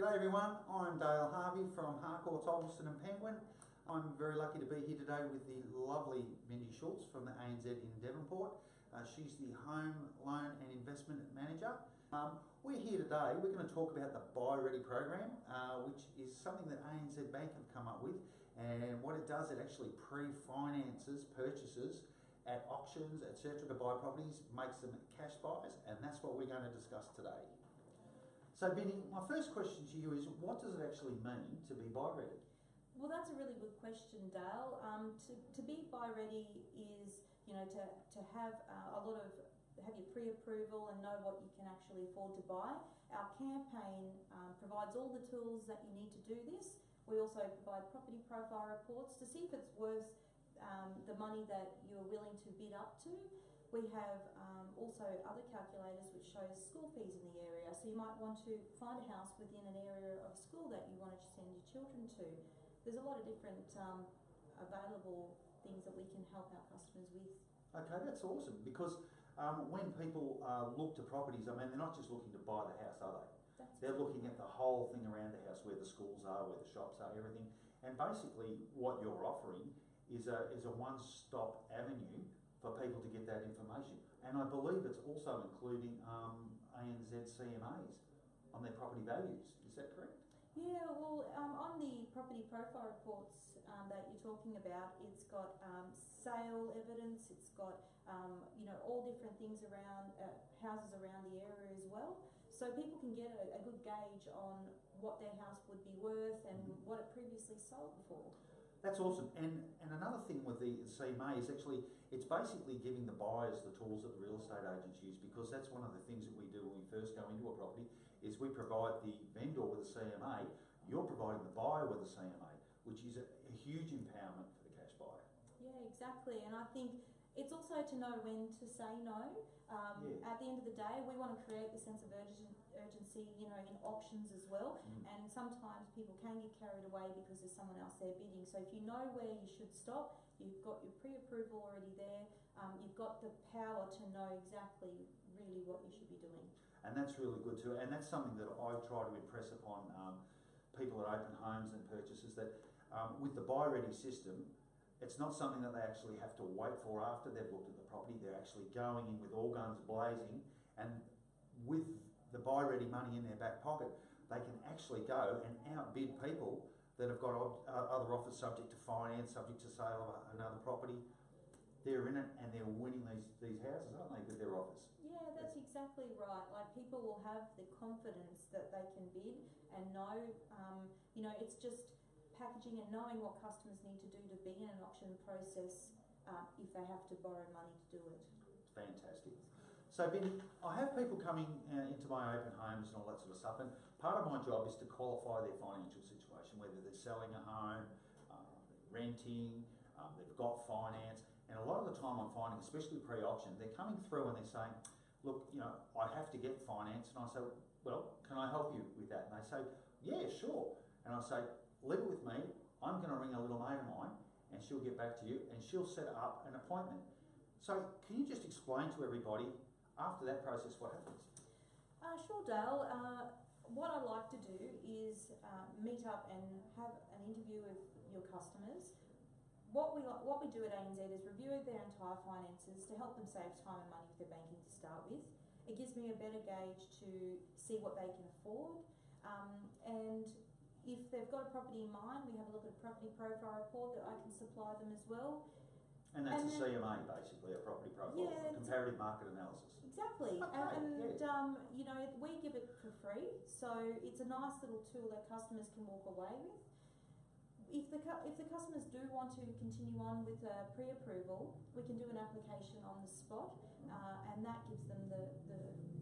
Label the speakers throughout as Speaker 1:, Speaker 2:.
Speaker 1: G'day everyone, I'm Dale Harvey from Harcourts, Olveston and Penguin. I'm very lucky to be here today with the lovely Bindi Schultz from the ANZ in Devonport. She's the Home Loan and Investment Manager. We're here today, we're going to talk about the Buy Ready program, which is something that ANZ Bank have come up with, and what it does, it actually pre-finances purchases at auctions, etc. to buy properties, makes them cash buys, and that's what we're going to discuss today. So Bindi, my first question to you is, what does it actually mean to be buy ready?
Speaker 2: Well, that's a really good question, Dale. To be buy ready is, to have have your pre-approval and know what you can actually afford to buy. Our campaign provides all the tools that you need to do this. We also provide property profile reports to see if it's worth the money that you're willing to bid up to. We have also other calculators which shows school fees in the area. So you might want to find a house within an area of school that you want to send your children to. There's a lot of different available things that we can help our customers with.
Speaker 1: Okay, that's awesome, because when people look to properties, I mean, they're not just looking to buy the house, are they? They're looking at the whole thing around the house, where the schools are, where the shops are, everything. And basically what you're offering is a one-stop avenue for people to get that information. And I believe it's also including ANZ CMAs on their property values. Is that correct?
Speaker 2: Yeah, well, on the property profile reports that you're talking about, it's got sale evidence, it's got all different things around houses around the area as well. So people can get a good gauge on what their house would be worth and what it previously sold for.
Speaker 1: That's awesome. And another thing with the CMA is actually, it's basically giving the buyers the tools that the real estate agents use, because that's one of the things that we do when we first go into a property, is we provide the vendor with a CMA, you're providing the buyer with a CMA, which is a huge empowerment for the cash buyer.
Speaker 2: Yeah, exactly. And I think it's also to know when to say no. At the end of the day, we want to create the sense of urgency, in auctions as well. And sometimes people can get carried away because there's someone else there bidding. So if you know where you should stop, you've got your pre-approval already there, you've got the power to know exactly really what you should be doing.
Speaker 1: And that's really good too. And that's something that I try to impress upon people at open homes and purchases, that with the Buy Ready system, it's not something that they actually have to wait for after they've looked at the property. They're actually going in with all guns blazing, and with the buy ready money in their back pocket, they can actually go and outbid people that have got other offers subject to finance, subject to sale of another property. They're in it and they're winning these houses, aren't they, with their offers?
Speaker 2: Yeah, that's exactly right. Like, people will have the confidence that they can bid and know, it's just packaging and knowing what customers need to do to be in an auction process if they have to borrow money to do it.
Speaker 1: Fantastic. So Bindi, I have people coming into my open homes and all that sort of stuff, and part of my job is to qualify their financial situation, whether they're selling a home, renting, they've got finance, and a lot of the time I'm finding, especially pre-auction, they're coming through and they're saying, look, I have to get finance, and I say, well, can I help you with that? And they say, yeah, sure. And I say, leave it with me, I'm going to ring a little mate of mine and she'll get back to you and she'll set up an appointment. So can you just explain to everybody, after that process, what happens?
Speaker 2: Sure, Dale. What I like to do is meet up and have an interview with your customers. What we do at ANZ is review their entire finances to help them save time and money with their banking to start with. It gives me a better gauge to see what they can afford, and if they've got a property in mind, we have a look at a property profile report that I can supply them as well.
Speaker 1: And that's a CMA, basically, a property profile, comparative market analysis.
Speaker 2: Exactly.
Speaker 1: Okay,
Speaker 2: we give it for free, so it's a nice little tool that customers can walk away with. If the customers do want to continue on with a pre-approval, we can do an application on the spot, and that gives them the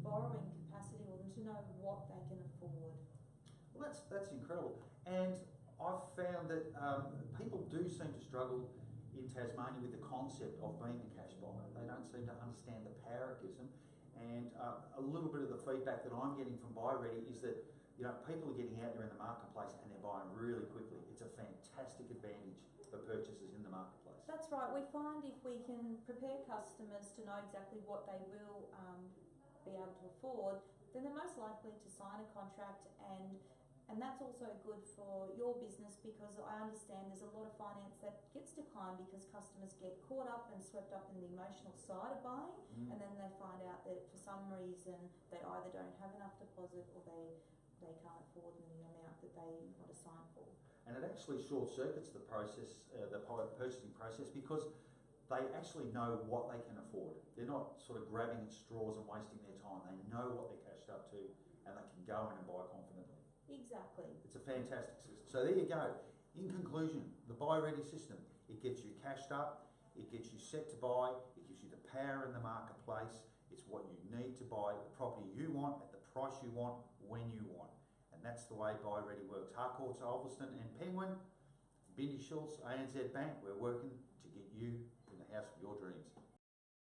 Speaker 2: borrowing capacity, or to know what they can afford.
Speaker 1: Well, that's incredible. And I've found that people do seem to struggle in Tasmania with the concept of being a cash buyer. They don't seem to understand the power it gives them. And a little bit of the feedback that I'm getting from Buy Ready is that people are getting out there in the marketplace and they're buying really quickly. It's a fantastic advantage for purchasers in the marketplace.
Speaker 2: That's right. We find if we can prepare customers to know exactly what they will be able to afford, then they're most likely to sign a contract and And that's also good for your business, because I understand there's a lot of finance that gets declined because customers get caught up and swept up in the emotional side of buying, and then they find out that for some reason they either don't have enough deposit or they can't afford the amount that they want to sign for.
Speaker 1: And it actually short circuits the process, the purchasing process, because they actually know what they can afford. They're not sort of grabbing at straws and wasting their time. They know what they're cashed up to, and they can go in and buy confidently.
Speaker 2: Exactly.
Speaker 1: It's a fantastic system. So there you go. In conclusion, the Buy Ready system, it gets you cashed up, it gets you set to buy, it gives you the power in the marketplace, it's what you need to buy the property you want at the price you want, when you want. And that's the way Buy Ready works. Harcourts, Ulverston and Penguin, Bindi, Schultz, ANZ Bank, we're working to get you in the house of your dreams.